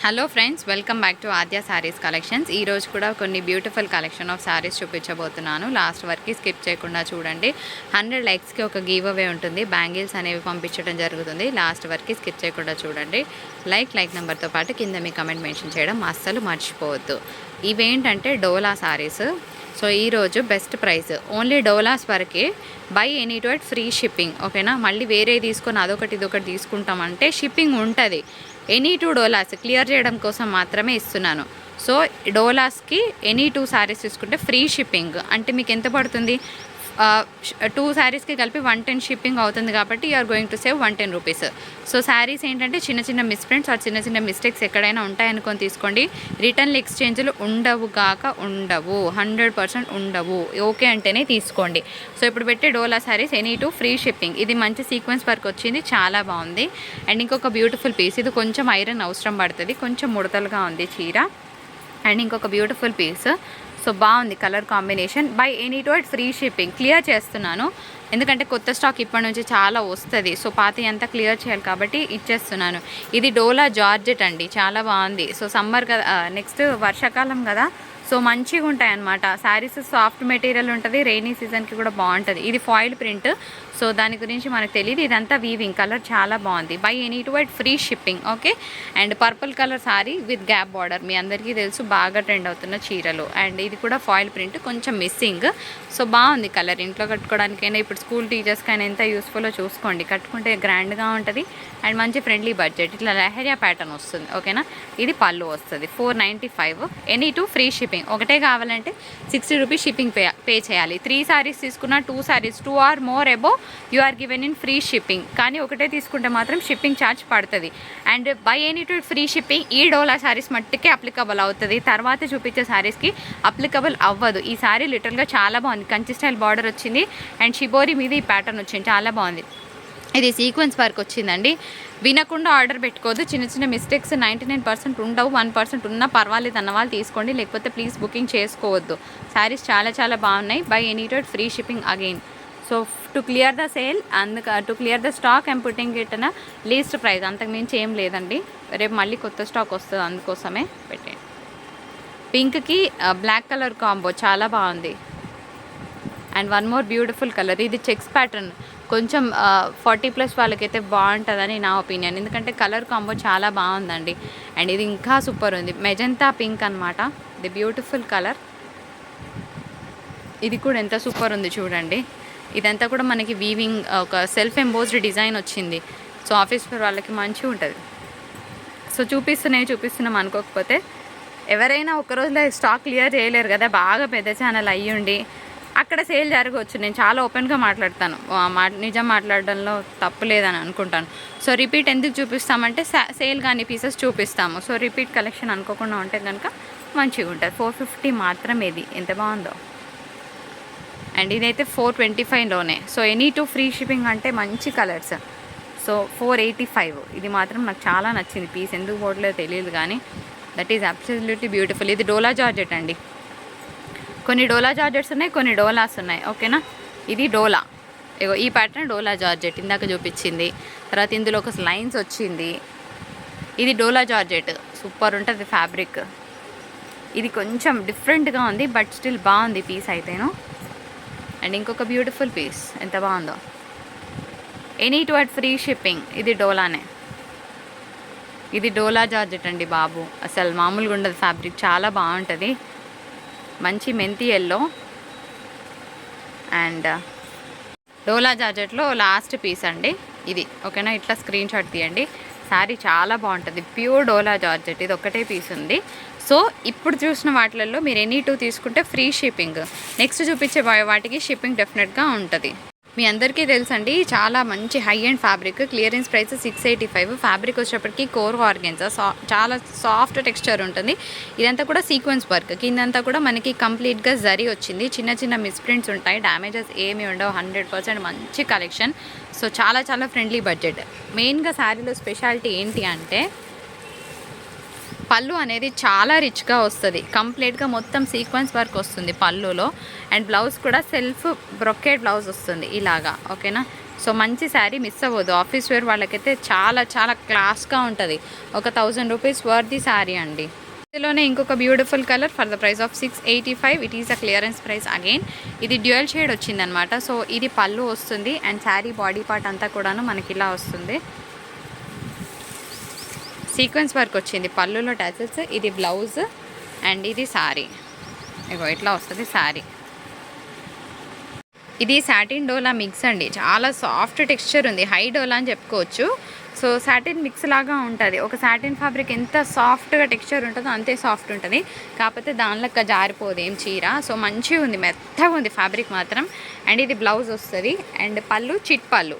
Hello friends, welcome back to Aadya saris collections. ఈ రోజు కూడా కొన్ని బ్యూటిఫుల్ కలెక్షన్ ఆఫ్ శారీస్ చూపించబోతున్నాను. లాస్ట్ వరకు స్కిప్ చేయకుండా చూడండి. 100 లైక్స్కి ఒక గివ్ అవే ఉంటుంది. బ్యాంగిల్స్ అనేవి పంపించడం జరుగుతుంది. లాస్ట్ వరకు స్కిప్ చేయకుండా చూడండి. లైక్ నెంబర్తో పాటు కింద మీ కమెంట్ మెన్షన్ చేయడం అస్సలు మర్చిపోవద్దు. ఇవేంటంటే డోలా శారీస్. సో ఈరోజు బెస్ట్ ప్రైస్ ఓన్లీ డోలాస్ వరకే. By any two at free shipping. ఓకేనా, మళ్ళీ వేరే తీసుకొని అదొకటి ఇదొకటి తీసుకుంటామంటే షిప్పింగ్ ఉంటుంది. ఎనీ 2 డోలాస్ క్లియర్ చేయడం కోసం మాత్రమే ఇస్తున్నాను. సో డోలాస్కి ఎనీ 2 శారీస్ తీసుకుంటే ఫ్రీ షిప్పింగ్. అంటే మీకు ఎంత పడుతుంది? 2 శారీస్కి కలిపి 110 షిప్పింగ్ అవుతుంది. కాబట్టి you're going to save 110 rupees. So saris ఏంటంటే చిన్న మిస్ప్రింట్స్, ఆ చిన్న మిస్టేక్స్ ఎక్కడైనా ఉంటాయనుకొని తీసుకోండి. రిటర్న్లు ఎక్స్చేంజ్లు ఉండవు 100% ఉండవు. ఓకే అంటేనే తీసుకోండి. సో ఇప్పుడు పెట్టే డోలా శారీస్ ఎనీ 2 ఫ్రీ షిప్పింగ్. ఇది మంచి సీక్వెన్స్ వర్క్ వచ్చింది, చాలా బాగుంది. అండ్ ఇంకొక బ్యూటిఫుల్ పీస్, ఇది కొంచెం ఐరన్ అవసరం పడుతుంది, కొంచెం ముడతలుగా ఉంది చీర. అండ్ ఇంకొక బ్యూటిఫుల్ పీస్. సో బాగుంది colour combination. By any two at free shipping. Clear చేస్తున్నాను ఎందుకంటే కొత్త స్టాక్ ఇప్పటి నుంచి చాలా వస్తుంది. సో పాత అంతా క్లియర్ చేయాలి కాబట్టి ఇచ్చేస్తున్నాను. ఇది డోలా జార్జెట్ అండి, చాలా బాగుంది. సో సమ్మర్ కదా, నెక్స్ట్ వర్షాకాలం కదా, సో మంచిగా ఉంటాయి అన్నమాట. శారీస్ సాఫ్ట్ మెటీరియల్ ఉంటుంది, రెయినీ సీజన్కి కూడా బాగుంటుంది. ఇది ఫాయిల్ ప్రింట్, సో దాని గురించి మనకు తెలియదు. ఇదంతా వీవింగ్, కలర్ చాలా బాగుంది. Buy any two at free shipping. Okay. And purple colour sari with gap border, మీ అందరికీ తెలుసు బాగా ట్రెండ్ అవుతున్న చీరలు. అండ్ ఇది కూడా ఫాయిల్ ప్రింట్, కొంచెం మిస్సింగ్. సో బాగుంది కలర్. ఇంట్లో కట్టుకోవడానికైనా, ఇప్పుడు స్కూల్ టీచర్స్కైనా ఎంత యూస్ఫుల్లో చూసుకోండి. కట్టుకుంటే గ్రాండ్గా ఉంటుంది అండ్ మంచి ఫ్రెండ్లీ బడ్జెట్. ఇట్లా లెహరియా ప్యాటర్న్ వస్తుంది. ఓకేనా, ఇది పళ్ళు వస్తుంది. 495. Any 2 free shipping. ఒకటే కావాలంటే 60 రూపీస్ షిప్పింగ్ పే చేయాలి. 3 శారీస్ తీసుకున్న 2 saris 2 or more above you are given in free shipping. కానీ ఒకటే తీసుకుంటే మాత్రం షిప్పింగ్ ఛార్జ్ పడుతుంది. And buy any two free shipping ఈ డోలా శారీస్ మట్టుకే అప్లికబుల్ అవుతుంది. తర్వాత చూపించే శారీస్కి అప్లికబుల్ అవ్వదు. ఈ శారీ లిటరల్గా చాలా బాగుంది. కంచి స్టైల్ బార్డర్ వచ్చింది అండ్ షిబోరి మీద ఈ ప్యాటర్న్ వచ్చింది, చాలా బాగుంది. ఇది సీక్వెన్స్ వర్క్ వచ్చిందండి. వినకుండా ఆర్డర్ పెట్టుకోవద్దు. చిన్న మిస్టేక్స్ 99% ఉండవు. 1% ఉన్నా పర్వాలేదు అన్న వాళ్ళు తీసుకోండి, లేకపోతే ప్లీజ్ బుకింగ్ చేసుకోవద్దు. శారీస్ చాలా బాగున్నాయి. By any two free shipping again. So to clear the sale to clear the stock I'm putting it అన్న లీస్ట్ ప్రైస్. అంతకుమించి ఏం లేదండి. రేపు మళ్ళీ కొత్త స్టాక్ వస్తుంది, అందుకోసమే పెట్టండి. పింక్కి బ్లాక్ కలర్ కాంబో చాలా బాగుంది. And one more beautiful colour, ఇది చెక్స్ ప్యాటర్న్. కొంచెం 40+ వాళ్ళకైతే బాగుంటుందని నా ఒపీనియన్, ఎందుకంటే కలర్ కాంబో చాలా బాగుందండి. అండ్ ఇది ఇంకా సూపర్ ఉంది. మెజంతా పింక్ అనమాట, ఇది బ్యూటిఫుల్ కలర్. ఇది కూడా ఎంత సూపర్ ఉంది చూడండి. ఇదంతా కూడా మనకి వీవింగ్, ఒక సెల్ఫ్ ఎంబోస్డ్ డిజైన్ వచ్చింది. సో ఆఫీస్ ఫర్ వాళ్ళకి మంచిగా ఉంటుంది. సో చూపిస్తున్నాం అనుకోకపోతే ఎవరైనా ఒక్కరోజులో స్టాక్ క్లియర్ చేయలేరు కదా, బాగా పెద్ద ఛానల్ అయ్యుండి అక్కడ సేల్ జరగవచ్చు. నేను చాలా ఓపెన్గా మాట్లాడతాను, నిజం మాట్లాడడంలో తప్పు లేదని అనుకుంటాను. సో రిపీట్ ఎందుకు చూపిస్తామంటే సేల్ కానీ పీసెస్ చూపిస్తాము. సో రిపీట్ కలెక్షన్ అనుకోకుండా ఉంటే కనుక మంచిగా ఉంటుంది. 450 మాత్రమే. ఇది ఎంత బాగుందో. అండ్ ఇదైతే 425లోనే. సో ఎనీ 2 ఫ్రీ షిప్పింగ్ అంటే మంచి కలర్స్. సో 485. ఇది మాత్రం నాకు చాలా నచ్చింది. పీస్ ఎందుకు పోవట్లేదో తెలియదు కానీ దట్ ఈజ్ అబ్సల్యూట్లీ బ్యూటిఫుల్. ఇది డోలా జార్జెట్ అండి. కొన్ని డోలా జార్జెట్స్ ఉన్నాయి, కొన్ని డోలాస్ ఉన్నాయి. ఓకేనా, ఇది డోలా. ఇగో ఈ ప్యాటర్న్ డోలా జార్జెట్ ఇందాక చూపించింది. తర్వాత ఇందులో ఒక లైన్స్ వచ్చింది. ఇది డోలా జార్జెట్, సూపర్ ఉంటుంది ఫ్యాబ్రిక్. ఇది కొంచెం డిఫరెంట్గా ఉంది బట్ స్టిల్ బాగుంది పీస్ అయితేను. అండ్ ఇంకొక బ్యూటిఫుల్ పీస్, ఎంత బాగుందో. Any 2 at free shipping. ఇది డోలానే. ఇది డోలా జార్జెట్ అండి బాబు, అసలు మామూలుగా ఉండదు ఫ్యాబ్రిక్, చాలా బాగుంటుంది. మంచి మెంతి ఎల్లో. అండ్ డోలా జార్జెట్లో లాస్ట్ పీస్ అండి ఇది. ఓకేనా, ఇట్లా స్క్రీన్ షాట్ తీయండి. శారీ చాలా బాగుంటుంది, ప్యూర్ డోలా జార్జెట్. ఇది ఒకటే పీస్ ఉంది. సో ఇప్పుడు చూసిన వాటిలలో మీరు ఎనీ 2 తీసుకుంటే ఫ్రీ షిప్పింగ్. నెక్స్ట్ చూపించే వాటికి షిప్పింగ్ డెఫినెట్గా ఉంటుంది. మీ అందరికీ తెలుసండి, చాలా మంచి high and fabric. Clearance price 685. Fabric వచ్చేటప్పటికి కోర్ ఆర్గెన్జా, చాలా సాఫ్ట్ టెక్స్చర్ ఉంటుంది. ఇదంతా కూడా సీక్వెన్స్ వర్క్. కిందంతా కూడా మనకి కంప్లీట్గా జరీ వచ్చింది. చిన్న మిస్ప్రింట్స్ ఉంటాయి, డ్యామేజెస్ ఏమి ఉండవు. 100% మంచి కలెక్షన్. సో చాలా ఫ్రెండ్లీ బడ్జెట్. మెయిన్గా శారీలో స్పెషాలిటీ ఏంటి అంటే పళ్ళు అనేది చాలా రిచ్గా వస్తుంది. కంప్లీట్గా మొత్తం సీక్వెన్స్ వర్క్ వస్తుంది పళ్ళులో. అండ్ బ్లౌజ్ కూడా సెల్ఫ్ బ్రొకేడ్ బ్లౌజ్ వస్తుంది ఇలాగా. ఓకేనా, సో మంచి శారీ మిస్ అవ్వదు. ఆఫీస్ వేర్ వాళ్ళకైతే చాలా చాలా క్లాస్గా ఉంటుంది. ఒక 1000 రూపీస్ వర్త్ శారీ అండి. ఇందులోనే ఇంకొక beautiful colour for the price of 685. It is a clearance price again. ఇది డ్యూయల్ షేడ్ వచ్చిందనమాట. సో ఇది పళ్ళు వస్తుంది అండ్ శారీ బాడీ పార్ట్ అంతా కూడాను మనకి ఇలా వస్తుంది. సీక్వెన్స్ వర్క్ వచ్చింది పళ్ళులో టాచెస్. ఇది బ్లౌజ్ అండ్ ఇది శారీ. ఇగో ఇట్లా వస్తుంది శారీ. ఇది సాటిన్ డోలా మిక్స్ అండి. చాలా సాఫ్ట్ టెక్స్చర్ ఉంది. హై డోలా అని చెప్పుకోవచ్చు. సో సాటిన్ మిక్స్ లాగా ఉంటుంది. ఒక సాటిన్ ఫ్యాబ్రిక్ ఎంత సాఫ్ట్గా టెక్స్చర్ ఉంటుందో అంతే సాఫ్ట్ ఉంటుంది. కాకపోతే దానిలక్క జారిపోదు ఏం చీర. సో మంచిగా ఉంది, మెత్తగా ఉంది ఫ్యాబ్రిక్ మాత్రం. అండ్ ఇది బ్లౌజ్ వస్తుంది అండ్ పళ్ళు చిట్ పళ్ళు.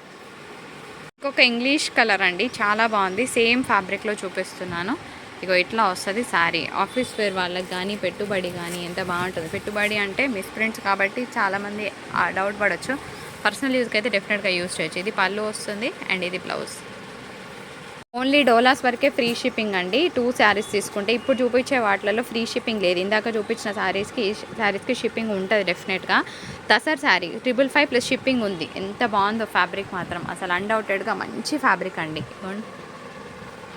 ఇంకొక ఇంగ్లీష్ కలర్ అండి, చాలా బాగుంది. సేమ్ ఫ్యాబ్రిక్లో చూపిస్తున్నాను. ఇగో ఇట్లా వస్తుంది శారీ. ఆఫీస్ వేర్ వాళ్ళకి కానీ పెట్టుబడి కానీ ఎంత బాగుంటుంది. పెట్టుబడి అంటే మిస్ ప్రింట్స్ కాబట్టి చాలామంది డౌట్ పడవచ్చు. పర్సనల్ యూజ్కి అయితే డెఫినెట్గా యూజ్ చేయొచ్చు. ఇది పళ్ళు వస్తుంది అండ్ ఇది బ్లౌజ్. ఓన్లీ డోలాస్ వరకే ఫ్రీ షిప్పింగ్ అండి. 2 శారీస్ తీసుకుంటే. ఇప్పుడు చూపించే వాటిలలో ఫ్రీ షిప్పింగ్ లేదు. ఇందాక చూపించిన శారీస్కి షిప్పింగ్ ఉంటుంది డెఫినెట్గా. తసర్ శారీ 555 ప్లస్ షిప్పింగ్ ఉంది. ఎంత బాగుందో ఫ్యాబ్రిక్ మాత్రం, అసలు అన్డౌటెడ్గా మంచి ఫ్యాబ్రిక్ అండి.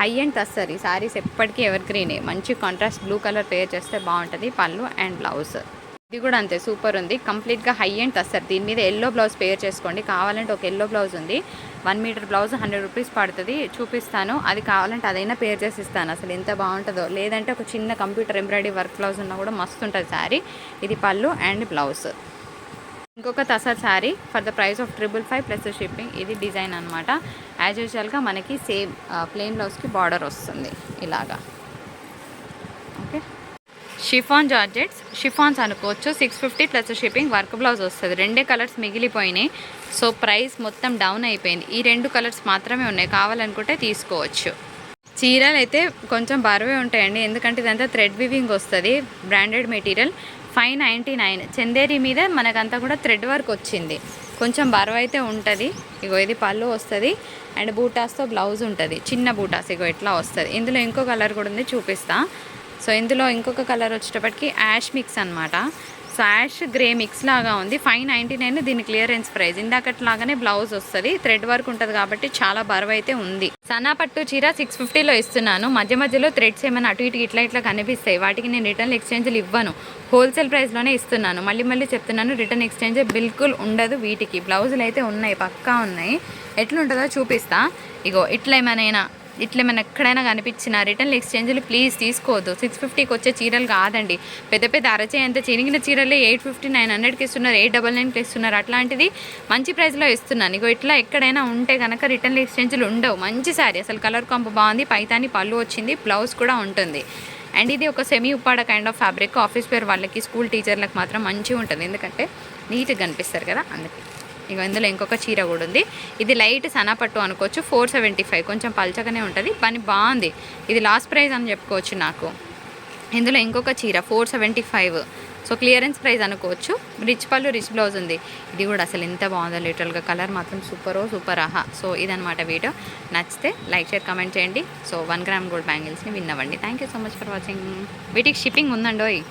High and tussar. ఈ శారీస్ ఎప్పటికీ ఎవర్ గ్రీనే. మంచి కాంట్రాస్ట్ బ్లూ కలర్ పేర్ చేస్తే బాగుంటుంది. పళ్ళు అండ్ బ్లౌజ్. ఇది కూడా అంతే సూపర్ ఉంది. కంప్లీట్గా హై అండ్ తస్సర్. దీని మీద ఎల్లో బ్లౌజ్ పేర్ చేసుకోండి. కావాలంటే ఒక ఎల్లో బ్లౌజ్ ఉంది. 1 మీటర్ బ్లౌజ్ 100 రూపీస్ పడుతుంది. చూపిస్తాను. అది కావాలంటే అదైనా పేర్ చేసి ఇస్తాను. అసలు ఎంత బాగుంటుందో. లేదంటే ఒక చిన్న కంప్యూటర్ ఎంబ్రాయిడరీ వర్క్ బ్లౌజ్ ఉన్నా కూడా మస్తు ఉంటుంది శారీ. ఇది పళ్ళు అండ్ బ్లౌజ్. ఇంకొక tussar sari for the price of 555 plus shipping. ఇది డిజైన్ అనమాట. యాజ్ యూజువల్గా మనకి సేమ్ ప్లెయిన్ బ్లౌజ్కి బార్డర్ వస్తుంది ఇలాగా. Okay, chiffon georgettes. షిఫాన్స్ అనుకోవచ్చు. 650 ప్లస్ షిప్పింగ్. వర్క్ బ్లౌజ్ వస్తుంది. 2 కలర్స్ మిగిలిపోయినాయి. సో ప్రైస్ మొత్తం డౌన్ అయిపోయింది. ఈ 2 కలర్స్ మాత్రమే ఉన్నాయి. కావాలనుకుంటే తీసుకోవచ్చు. చీరలు అయితే కొంచెం బరువే ఉంటాయండి, ఎందుకంటే ఇదంతా థ్రెడ్ వివింగ్ వస్తుంది. Branded material. 599. చందేరి మీద మనకంతా కూడా థ్రెడ్ వర్క్ వచ్చింది. కొంచెం బరువు అయితే ఉంటుంది. ఇగో ఇది పళ్ళు వస్తుంది అండ్ బూటాస్తో బ్లౌజ్ ఉంటుంది. చిన్న బూటాస్ ఇగో ఇట్లా వస్తుంది. ఇందులో ఇంకో కలర్ కూడా ఉంది, చూపిస్తా. సో ఇందులో ఇంకొక కలర్ వచ్చేటప్పటికి యాష్ మిక్స్ అనమాట. సో యాష్ గ్రే మిక్స్ లాగా ఉంది. 599 దీని క్లియరెన్స్ ప్రైస్. ఇందాకట్లాగానే బ్లౌజ్ వస్తుంది. థ్రెడ్ వర్క్ ఉంటుంది కాబట్టి చాలా బరువు అయితే ఉంది. సన్నా పట్టు చీర 650లో ఇస్తున్నాను. మధ్య మధ్యలో థ్రెడ్స్ ఏమైనా అటు ఇటు ఇట్లా కనిపిస్తాయి. వాటికి నేను రిటర్న్ ఎక్స్చేంజ్లు ఇవ్వను. హోల్సేల్ ప్రైస్లోనే ఇస్తున్నాను. మళ్ళీ చెప్తున్నాను, రిటర్న్ ఎక్స్చేంజ్ బిల్కుల్ ఉండదు వీటికి. బ్లౌజులు అయితే ఉన్నాయి, పక్కా ఉన్నాయి. ఎట్లుంటుందో చూపిస్తా. ఇగో ఇట్లా ఏమైనా ఎక్కడైనా కనిపించిన రిటర్న్ ఎక్స్చేంజ్లు ప్లీజ్ తీసుకోవద్దు. 650కి వచ్చే చీరలు కాదండి. పెద్ద అరచే అంత చిరిగిన చీరలే 850 900కి ఇస్తున్నారు, 899కి ఇస్తున్నారు. అట్లాంటిది మంచి ప్రైస్లో ఇస్తున్నాను. ఇగో ఇట్లా ఎక్కడైనా ఉంటే కనుక రిటర్న్ ఎక్స్చేంజ్లు ఉండవు. మంచి శారీ, అసలు కలర్ కాంబో బాగుంది. పైతాని పళ్ళు వచ్చింది, బ్లౌజ్ కూడా ఉంటుంది. అండ్ ఇది ఒక semi Uppada kind of fabric. Office wear వాళ్ళకి, స్కూల్ టీచర్లకు మాత్రం మంచిగా ఉంటుంది, ఎందుకంటే నీట్గా కనిపిస్తారు కదా, అందుకే. ఇక ఇందులో ఇంకొక చీర కూడా ఉంది. ఇది లైట్ సన్నపట్టు అనుకోవచ్చు. 475. కొంచెం పల్చగానే ఉంటుంది, పని బాగుంది. ఇది లాస్ట్ ప్రైస్ అని చెప్పుకోవచ్చు నాకు. ఇందులో ఇంకొక చీర 475. సో క్లియరెన్స్ ప్రైస్ అనుకోవచ్చు. రిచ్ పళ్ళు రిచ్ బ్లౌజ్ ఉంది. ఇది కూడా అసలు ఎంత బాగుందో లిటరల్గా. కలర్ మాత్రం సూపర్ ఆహా. సో ఇదనమాట వీడియో. నచ్చితే లైక్ షేర్ కామెంట్ చేయండి. సో 1 గ్రామ్ గోల్డ్ బ్యాంగిల్స్ని విన్ అవ్వండి. Thank you so much for watching. వీటికి షిప్పింగ్ ఉందండోయ్.